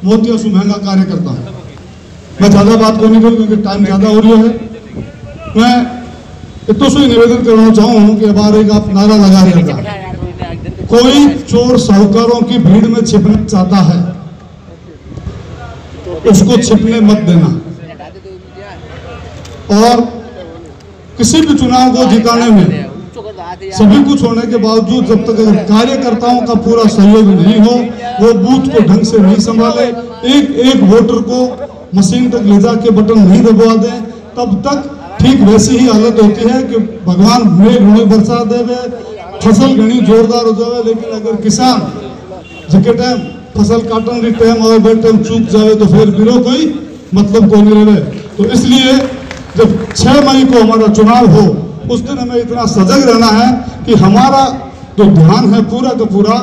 मोतिया से महंगा कार्य करता हूँ। मैं ज़्यादा बात को नहीं करूँ क्योंकि टाइम ज़्यादा हो रही है। मैं इतना से निवेदन करना चाहूँ कि बार एक आप नारा लगा रहे था, कोई चोर साहूकारों की भीड़ में छिपना चाहता है उसको छिपने मत देना, और किसी भी चुनाव को जिताने में सभी कुछ होने के बावजूद जब तक कार्यकर्ताओं का पूरा सहयोग नहीं हो, वो बूथ को ढंग से नहीं संभाले, एक एक वोटर को मशीन तक ले जाके बटन नहीं दबवा दें, तब तक ठीक वैसी ही हालत होती है कि भगवान मेघ नहीं बरसा देवे, फसल घनी जोरदार हो जाए, लेकिन अगर किसान जिके टाइम फसल काटन की टाइम और बे टाइम चूक जाए तो फिर बिरो कोई मतलब को नहीं रहे। तो इसलिए जब 6 मई को हमारा चुनाव हो उस दिन हमें इतना सजग रहना है कि हमारा जो ध्यान है पूरा का पूरा,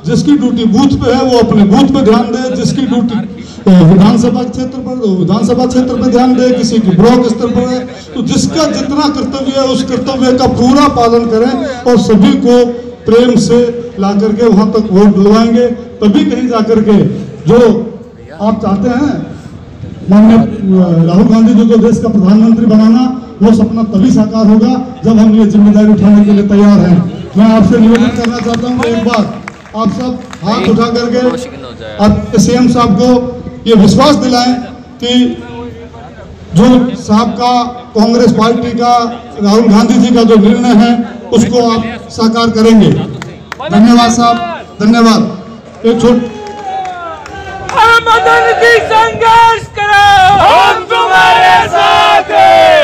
जिसकी ड्यूटी बूथ पे है वो अपने बूथ पे ध्यान दे, जिसकी ड्यूटी विधानसभा क्षेत्र पर विधानसभा क्षेत्र पे ध्यान दे, किसी की ब्लॉक स्तर पर है तो जिसका जितना कर्तव्य है उस कर्तव्य का पूरा पालन करें और सभी को प्रेम से ला करके वहां तक वोट दिलवाएंगे, तभी कहीं जाकर के जो आप चाहते हैं माननीय राहुल गांधी जी को देश का प्रधानमंत्री बनाना, वो सपना तभी साकार होगा जब हम ये जिम्मेदारी उठाने के लिए तैयार हैं। मैं आपसे निवेदन करना चाहता हूँ एक बार आप सब हाथ उठा करके सीएम साहब को ये विश्वास दिलाएं कि जो साहब का कांग्रेस पार्टी का राहुल गांधी जी का जो निर्णय है उसको आप साकार करेंगे। धन्यवाद साहब, धन्यवाद। एक छोट संघर्ष करो, हम तुम्हारे साथ हैं।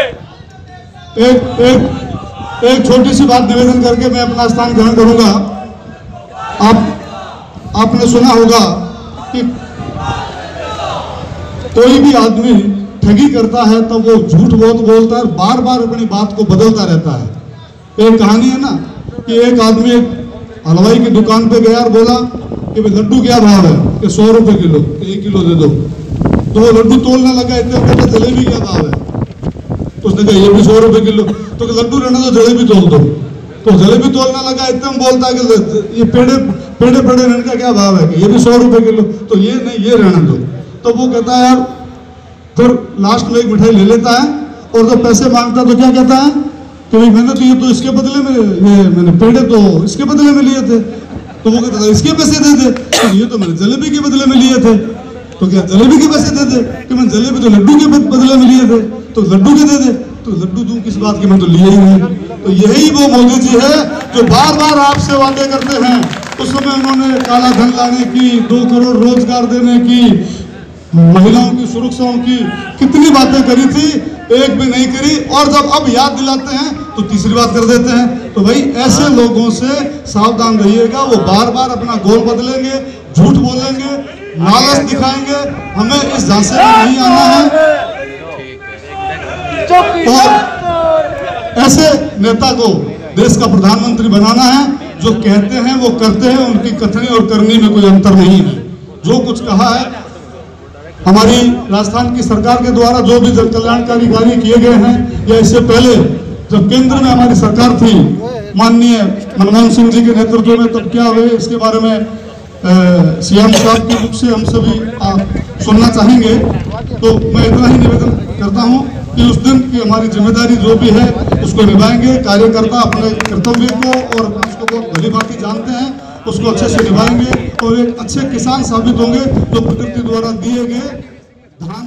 एक छोटी सी बात निवेदन करके मैं अपना स्थान ग्रहण करूंगा। आपने सुना होगा कि कोई भी आदमी ठगी करता है तो वो झूठ बहुत बोलता है, बार बार अपनी बात को बदलता रहता है। एक कहानी है ना कि एक आदमी हलवाई की दुकान पे गया और बोला कि भाई लड्डू क्या भाव है, कि 100 रुपए किलो, 1 किलो दे दो। तो वो लड्डू तोलने लगा, इतने कहता जलेबी क्या भाव है, तो उसने कहा ये भी 100 रुपए किलो। तो लड्डू रहने दो, जलेबी तोल दो। तो जलेबी तोलने लगा, इतना बोलता है कि ये पेड़े रहने का क्या भाव है, कि ये भी 100 रुपए किलो। तो ये नहीं, ये रहने दो। तो वो कहता है यार, फिर लास्ट में एक मिठाई ले लेता है और जब पैसे मांगता है तो क्या कहता है कि भाई मैंने तो ये तो इसके बदले में, ये मैंने पेड़े तो इसके बदले में लिए थे। तो वो कहता है इसके पैसे दे दे, तो ये तो मैंने जलेबी के बदले में लिए थे। तो क्या जलेबी के पैसे दे दे, कि मैंने जलेबी तो लड्डू के बदले में लिए थे, तो लड्डू के दे दे। तो लड्डू दूं किस बात के, मैं तो लिए ही नहीं। तो यही वो मोदी जी है जो बार बार आपसे वादे करते हैं। उस समय उन्होंने काला धन लाने की, 2 करोड़ रोजगार देने की, महिलाओं की सुरक्षाओं की कितनी बातें करी थी, एक भी नहीं करी। और जब अब याद दिलाते हैं तो तीसरी बात कर देते हैं। तो भाई ऐसे लोगों से सावधान रहिएगा, वो बार बार अपना गोल बदलेंगे, झूठ बोलेंगे, लालच दिखाएंगे। हमें इस झांसे में नहीं आना है और ऐसे नेता को देश का प्रधानमंत्री बनाना है जो कहते हैं वो करते हैं, उनकी कथनी और करनी में कोई अंतर नहीं है। जो कुछ कहा है हमारी राजस्थान की सरकार के द्वारा, जो भी जन कल्याणकारी कार्य किए गए हैं, या इससे पहले जब केंद्र में हमारी सरकार थी माननीय मनमोहन सिंह जी के नेतृत्व में, तब क्या हुए इसके बारे में सीएम साहब के मुख से हम सभी सुनना चाहेंगे। तो मैं इतना ही निवेदन करता हूं कि उस दिन की हमारी जिम्मेदारी जो भी है उसको निभाएंगे। कार्यकर्ता अपने कर्तव्य को और उसको बहुत भली भांति जानते हैं, उसको अच्छे से निभाएंगे और एक अच्छे किसान साबित होंगे जो प्रकृति द्वारा दिए गए धान